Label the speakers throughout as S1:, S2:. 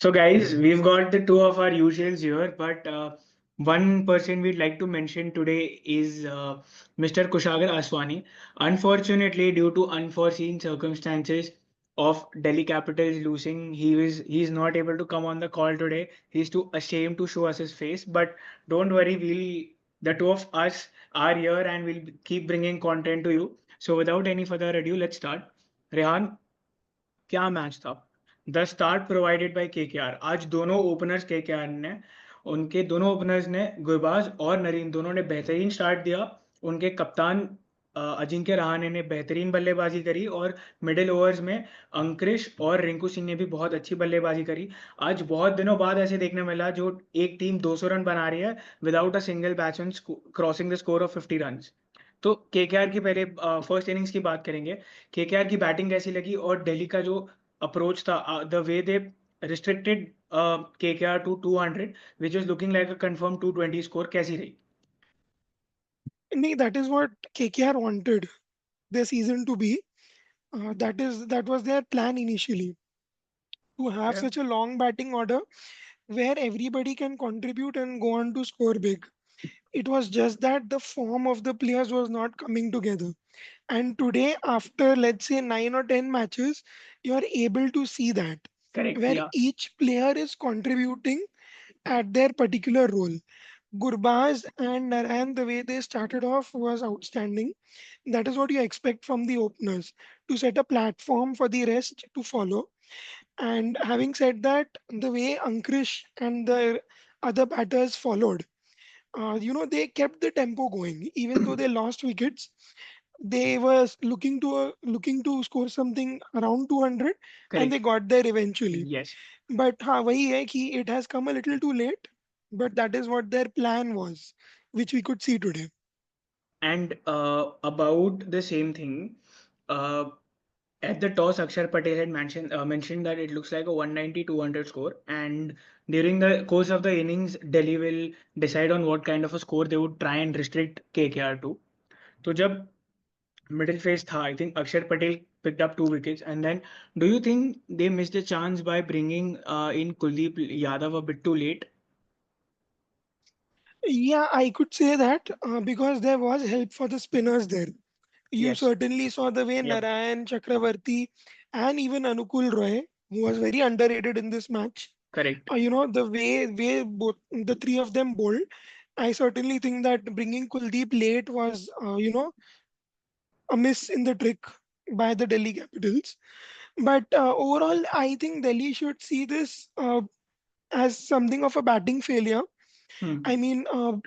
S1: So, guys, we've got the two of our usuals here, but one person we'd like to mention today is Mr. Kushagar Aswani. Unfortunately, due to unforeseen circumstances of Delhi Capitals losing, he's not able to come on the call today. He's too ashamed to show us his face. But don't worry, the two of us are here and we'll keep bringing content to you. So, without any further ado, let's start. Rehan, क्या match था? The start provided by KKR. आज दोनों openers KKR ने उनके दोनों openers ने गुरबाज और Narine दोनों ने बेहतरीन स्टार्ट दिया। उनके कप्तान अजिंक्य रहाणे ने बेहतरीन बल्लेबाजी करी और मिडिल ओवर्स में अंकुरिश और रिंकू सिंह ने भी बहुत अच्छी बल्लेबाजी करी। आज बहुत दिनों बाद ऐसे देखने मिला जो एक टीम 200 रन बना रही है without a single batsman crossing the score of 50 run. तो केकेआर की पहले फर्स्ट इनिंग्स की बात करेंगे। केकेआर की बैटिंग कैसी लगी और दिल्ली का जो अप्रोच था, the way they restricted KKR to 200 which was looking like a confirm 220 score, कैसी रही?
S2: Nee, that is what KKR wanted their season to be. That was their plan initially, to have
S1: Okay.
S2: such a long batting order where everybody can contribute and go on to score big. It was just that the form of the players was not coming together. And today, after let's say 9 or 10 matches, you are able to see that
S1: Correct.
S2: where
S1: Yeah.
S2: each player is contributing at their particular role. Gurbaz and Naran, the way they started off was outstanding. That is what you expect from the openers, to set a platform for the rest to follow. And having said that, the way Ankrish and the other batters followed, they kept the tempo going. Even though they lost wickets, they were looking to score something around 200, and they
S1: Correct.
S2: got there eventually.
S1: Yes.
S2: But वही है कि it has come a little too late, but that is what their plan was, which we could see today.
S1: And about the same thing, uh, at the toss, Akshar Patel had mentioned that it looks like a 190-200 score, and during the course of the innings, Delhi will decide on what kind of a score they would try and restrict KKR to. तो जब middle phase tha, I think Akshar Patel picked up 2 wickets, and then do you think they missed a chance by bringing in Kuldeep Yadav a bit too late?
S2: Yeah, I could say that because there was help for the spinners there. You
S1: Yes.
S2: certainly saw the way
S1: Yep.
S2: Narine Chakravarthy and even Anukul Roy, who was very underrated in this match,
S1: Correct.
S2: the way both the three of them bowled, I certainly think that bringing Kuldeep late was a miss in the trick by the Delhi Capitals. But overall, I think Delhi should see this as something of a batting failure.
S1: Hmm.
S2: I mean,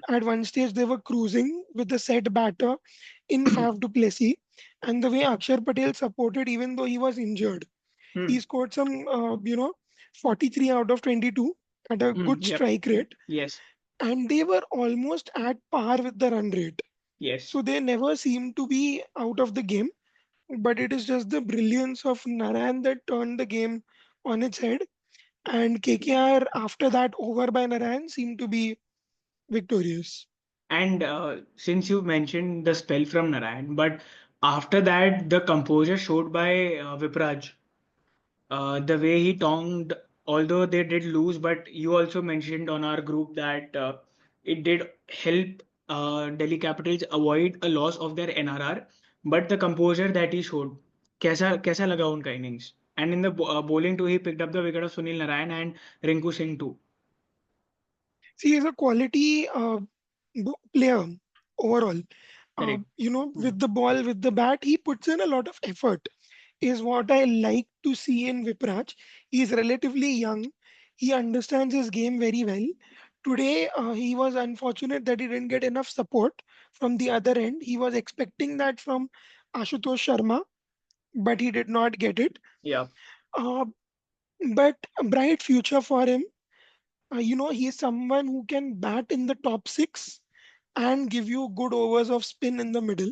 S2: at one stage they were cruising with the set batter in Faf Duplessis, and the way Akshar Patel supported, even though he was injured, he
S1: Hmm.
S2: scored some, 43 out of 22 at a
S1: Hmm.
S2: good
S1: Yep.
S2: strike rate,
S1: Yes.
S2: and they were almost at par with the run rate.
S1: Yes.
S2: So they never seemed to be out of the game. But it is just the brilliance of Naran that turned the game on its head. And KKR, after that over by Naran, seemed to be victorious.
S1: And since you mentioned the spell from Narayan, but after that, the composure showed by Vipraj, the way he tonged, although they did lose, but you also mentioned on our group that it did help Delhi Capitals avoid a loss of their NRR. But the composure that he showed, कैसा लगा उनका innings? And in the bowling too, he picked up the wicket of Sunil Narine and Rinku Singh too.
S2: See, he's a quality player overall.
S1: Correct. Hmm.
S2: With the ball, with the bat, he puts in a lot of effort. Is what I like to see in Vipraj. He's relatively young. He understands his game very well. Today, he was unfortunate that he didn't get enough support from the other end. He was expecting that from Ashutosh Sharma, but he did not get it.
S1: Yeah.
S2: Uh, but a bright future for him. He is someone who can bat in the top six and give you good overs of spin in the middle.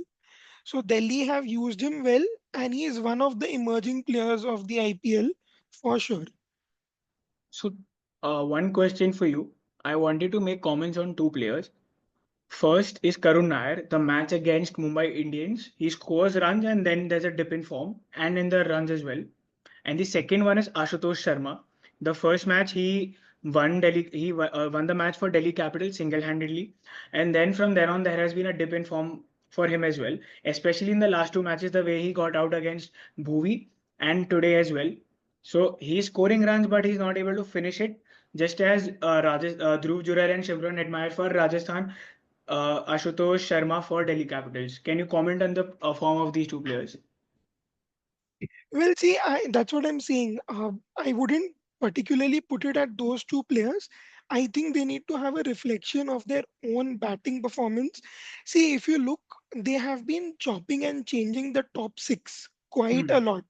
S2: So Delhi have used him well, and he is one of the emerging players of the IPL for sure.
S1: So, one question for you. I wanted to make comments on two players. First is Karun Nair, the match against Mumbai Indians. He scores runs and then there's a dip in form and in the runs as well. And the second one is Ashutosh Sharma. The first match he won the match for Delhi Capitals single-handedly, and then from there on there has been a dip in form for him as well, especially in the last two matches, the way he got out against Bhuvi and today as well. So he's scoring runs, but he's not able to finish it. Just as Dhruv Jural and Shivron admire for Rajasthan, Ashutosh Sharma for Delhi Capitals. Can you comment on the form of these two players?
S2: Well, see, that's what I'm saying. I wouldn't particularly put it at those two players. I think they need to have a reflection of their own batting performance. See, if you look, they have been chopping and changing the top six quite a
S1: Hmm.
S2: lot.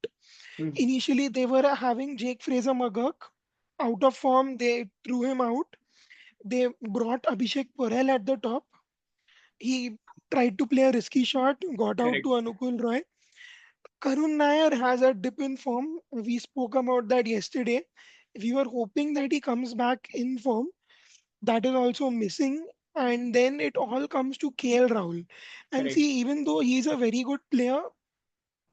S1: Hmm.
S2: Initially, they were having Jake Fraser McGurk out of form. They threw him out. They brought Abhishek Porel at the top. He tried to play a risky shot, got out to
S1: Correct.
S2: Anukul Roy. Karun Nair has a dip in form. We spoke about that yesterday. We were hoping that he comes back in form. That is also missing. And then it all comes to KL Rahul. And
S1: Correct.
S2: see, even though he's a very good player,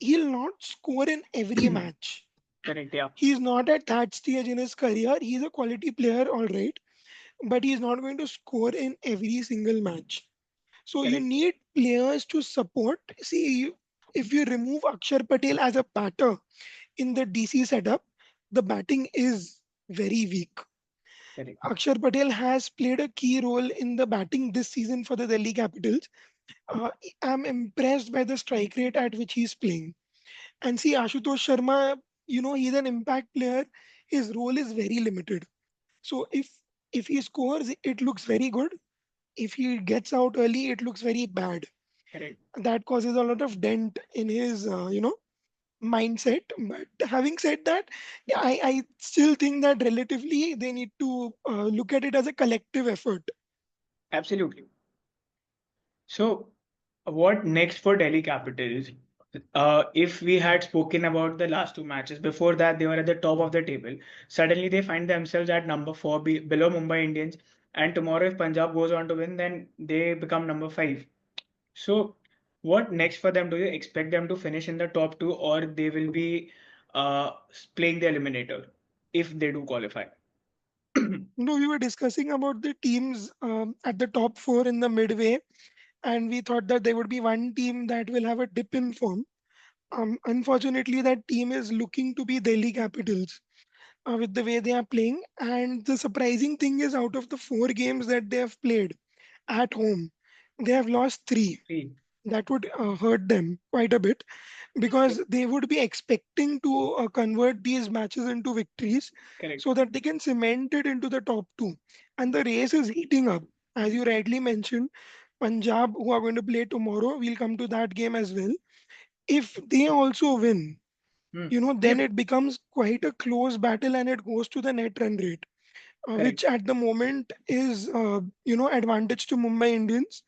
S2: he'll not score in every match.
S1: Correct. Yeah.
S2: He's not at that stage in his career. He's a quality player, all right, but he's not going to score in every single match. So you
S1: Correct.
S2: need players to support. See, if you remove Akshar Patel as a batter in the DC setup, the batting is very weak.
S1: Correct.
S2: Akshar Patel has played a key role in the batting this season for the Delhi Capitals. I'm impressed by the strike rate at which he's playing. And see, Ashutosh Sharma, he's an impact player. His role is very limited. So if he scores, it looks very good. If he gets out early, it looks very bad.
S1: Correct.
S2: That causes a lot of dent in his, mindset. But having said that, yeah, I still think that relatively they need to look at it as a collective effort.
S1: Absolutely. So, what next for Delhi Capitals? If we had spoken about the last two matches, before that they were at the top of the table. Suddenly they find themselves at number four, below Mumbai Indians. And tomorrow, if Punjab goes on to win, then they become number five. So, what next for them? Do you expect them to finish in the top two, or they will be uh, playing the eliminator if they do qualify?
S2: We were discussing about the teams at the top four in the midway, and we thought that there would be one team that will have a dip in form. Unfortunately, that team is looking to be Delhi Capitals with the way they are playing. And the surprising thing is, out of the four games that they have played at home, they have lost three.
S1: Three.
S2: That would hurt them quite a bit because
S1: Yep.
S2: they would be expecting to convert these matches into victories
S1: Correct.
S2: so that they can cement it into the top two. And the race is heating up. As you rightly mentioned, Punjab, who are going to play tomorrow, we'll come to that game as well. If they also win,
S1: Hmm.
S2: then
S1: Yep.
S2: it becomes quite a close battle and it goes to the net run rate, which
S1: Correct.
S2: at the moment is, advantage to Mumbai Indians.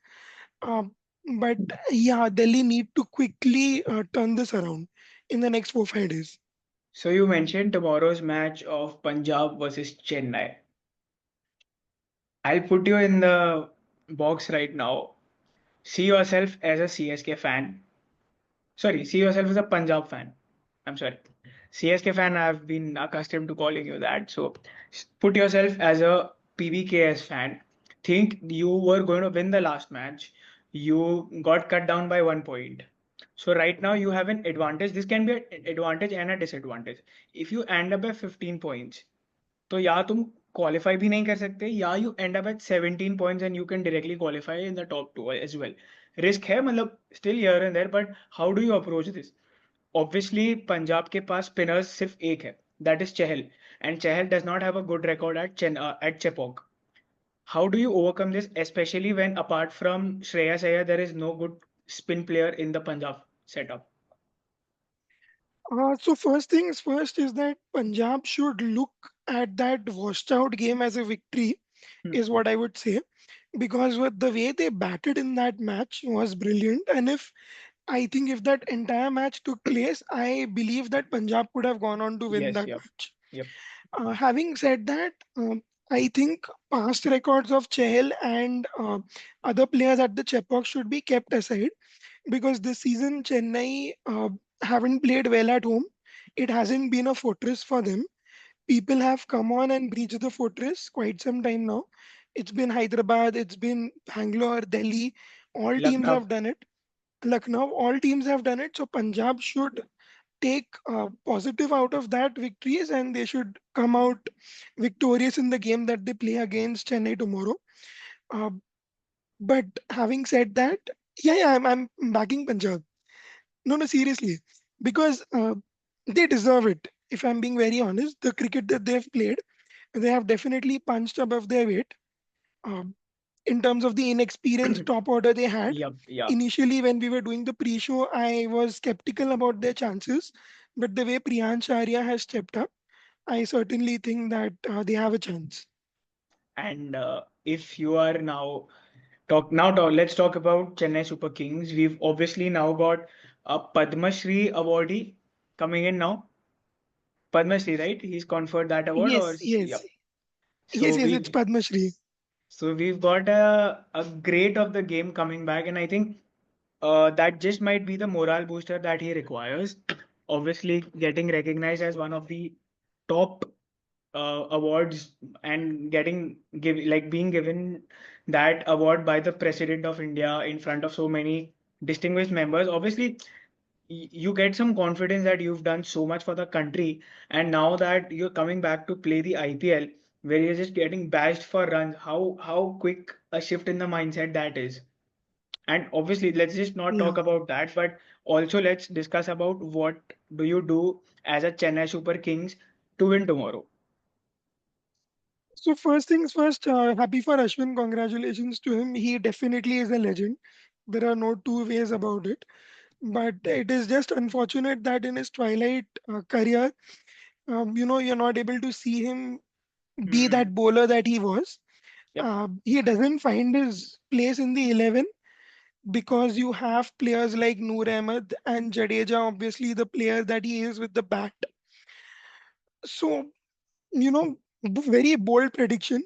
S2: Uh, but yeah, Delhi need to quickly turn this around in the next 4 5 days.
S1: So you mentioned tomorrow's match of Punjab versus Chennai. I'll put you in the box right now. See yourself as a CSK fan. Sorry, see yourself as a Punjab fan. I'm sorry. CSK fan, I've been accustomed to calling you that. So put yourself as a PBKS fan. Think you were going to win the last match. You got cut down by 1 point. So right now you have an advantage. This can be an advantage and a disadvantage. If you end up at 15 points, तो या तुम qualify भी नहीं कर सकते या you end up at 17 points and you can directly qualify in the top two as well risk है मतलब still here and there but how do you approach this obviously Punjab के पास स्पिनर्स सिर्फ एक है that is Chahal and Chahal does not have a good record at Chepauk how do you overcome this specially when apart from Shreyas Iyer there is no good spin player in the Punjab setup.
S2: So first things first is that Punjab should look at that washed out game as a victory,
S1: Hmm.
S2: is what I would say, because with the way they batted in that match was brilliant. And I think if that entire match took place, I believe that Punjab could have gone on to win
S1: Yes,
S2: that
S1: yep,
S2: match.
S1: yep.
S2: Having said that, I think past records of Chahal and other players at the Chepauk should be kept aside because this season Chennai haven't played well at home. It hasn't been a fortress for them. People have come on and breached the fortress quite some time now. It's been Hyderabad, it's been Bangalore, Delhi. All teams
S1: Lucknow.
S2: have done it. Lucknow, all teams have done it. So Punjab should take positive out of that victories, and they should come out victorious in the game that they play against Chennai tomorrow. Uh, but having said that, yeah, I'm backing Punjab. No, no, seriously, because they deserve it. If I'm being very honest, the cricket that they've played, they have definitely punched above their weight. Um, in terms of the inexperienced top order they had.
S1: Yep, yeah.
S2: Initially, when we were doing the pre-show, I was skeptical about their chances, but the way Priyansh Arya has stepped up, I certainly think that they have a chance.
S1: And if you are now let's talk about Chennai Super Kings. We've obviously now got a Padma Shri awardee coming in now. Padma Shri, right? He's conferred that award, or
S2: Yes, yes,
S1: yep. So
S2: yes, it's
S1: we've
S2: Padma Shri.
S1: got a great of the game coming back, and I think that just might be the morale booster that he requires. Obviously, getting recognized as one of the top awards and being given that award by the President of India in front of so many distinguished members. Obviously, you get some confidence that you've done so much for the country, and now that you're coming back to play the IPL, where you're just getting bashed for runs, how quick a shift in the mindset that is. And obviously, let's just not
S2: Yeah.
S1: talk about that, but also let's discuss about what do you do as a Chennai Super Kings to win tomorrow.
S2: So first things first, happy for Ashwin. Congratulations to him. He definitely is a legend. There are no two ways about it. But it is just unfortunate that in his twilight career, you're not able to see him be
S1: Hmm.
S2: that bowler that he was.
S1: Yep.
S2: He doesn't find his place in the 11 because you have players like Noor Ahmed and Jadeja, obviously the player that he is with the bat. So, very bold prediction.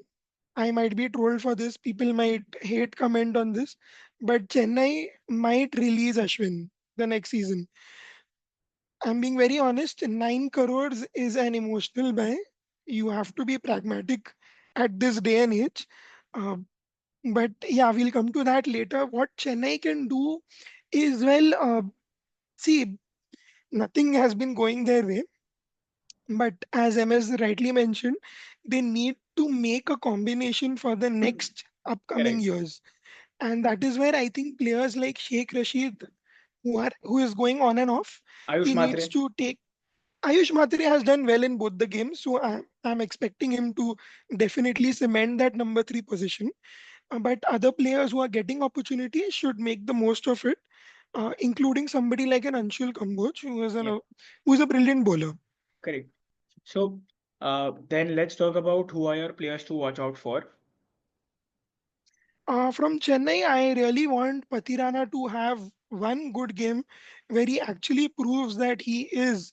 S2: I might be trolled for this. People might hate comment on this, but Chennai might release Ashwin the next season. I'm being very honest. 9 crores is an emotional buy. You have to be pragmatic at this day and age. Uh, but yeah, we'll come to that later. What Chennai can do is see, nothing has been going their way. But as MS rightly mentioned, they need to make a combination for the next upcoming
S1: Correct.
S2: years. And that is where I think players like Sheikh Rashid, who is going on and off,
S1: Ayush
S2: he needs
S1: Matre.
S2: to take. Ayush Matre has done well in both the games, so I'm expecting him to definitely cement that number three position. But other players who are getting opportunities should make the most of it, including somebody like an Anshul Kamboj,
S1: Yep.
S2: who is a brilliant bowler.
S1: Correct. So then let's talk about who are your players to watch out for.
S2: From Chennai, I really want Patirana to have one good game where he actually proves that he is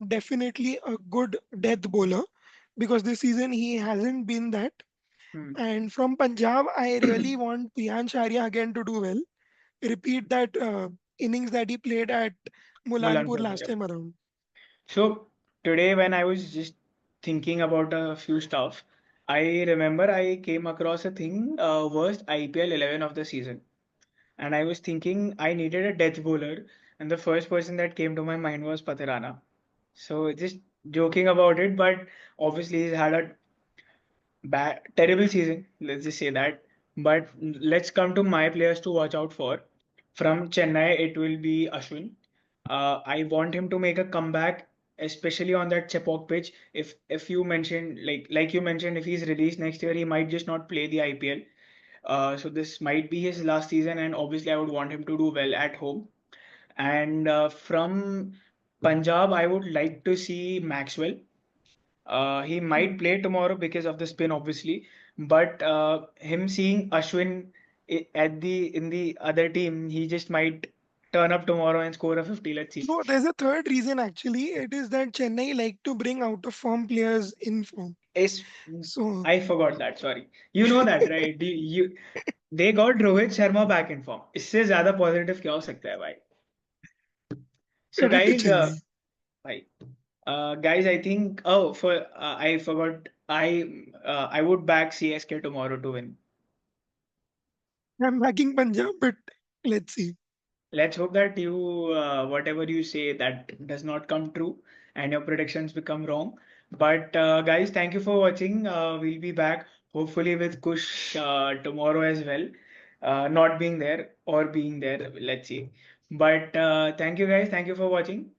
S2: definitely a good death bowler because this season he hasn't been that.
S1: Hmm.
S2: And from Punjab, I really want Priyansh Arya again to do well. Repeat that innings that he played at Mulanpur
S1: Mulanpur.
S2: last
S1: Yep.
S2: time around.
S1: So today, when I was just thinking about a few stuff, I remember I came across a thing, worst IPL 11 of the season. And I was thinking I needed a death bowler, and the first person that came to my mind was Patirana. So just joking about it, but obviously he's had a terrible season. Let's just say that. But let's come to my players to watch out for. From Chennai, it will be Ashwin. I want him to make a comeback, especially on that Chepauk pitch. If you mentioned like you mentioned, if he's released next year, he might just not play the IPL. So this might be his last season, and obviously I would want him to do well at home. And from Punjab, I would like to see Maxwell. He might
S2: Hmm.
S1: play tomorrow because of the spin, obviously, but him seeing Ashwin at the in the other team, he just might turn up tomorrow and score a 50. Let's see.
S2: No, there's a third reason actually. It is that Chennai like to bring out of form players in form.
S1: Is
S2: So
S1: I forgot that. Sorry, you know that, right? They got Rohit Sharma back in form. इससे ज़्यादा positive क्या हो सकता है भाई? So
S2: credit to
S1: guys,
S2: Chennai.
S1: भाई. Guys, I think. Oh, I forgot. I would back CSK tomorrow to win.
S2: I'm backing Punjab, but let's see.
S1: Let's hope that whatever you say, that does not come true and your predictions become wrong. But guys, thank you for watching. We'll be back hopefully with Kush tomorrow as well. Not being there or being there, let's see. But thank you guys. Thank you for watching.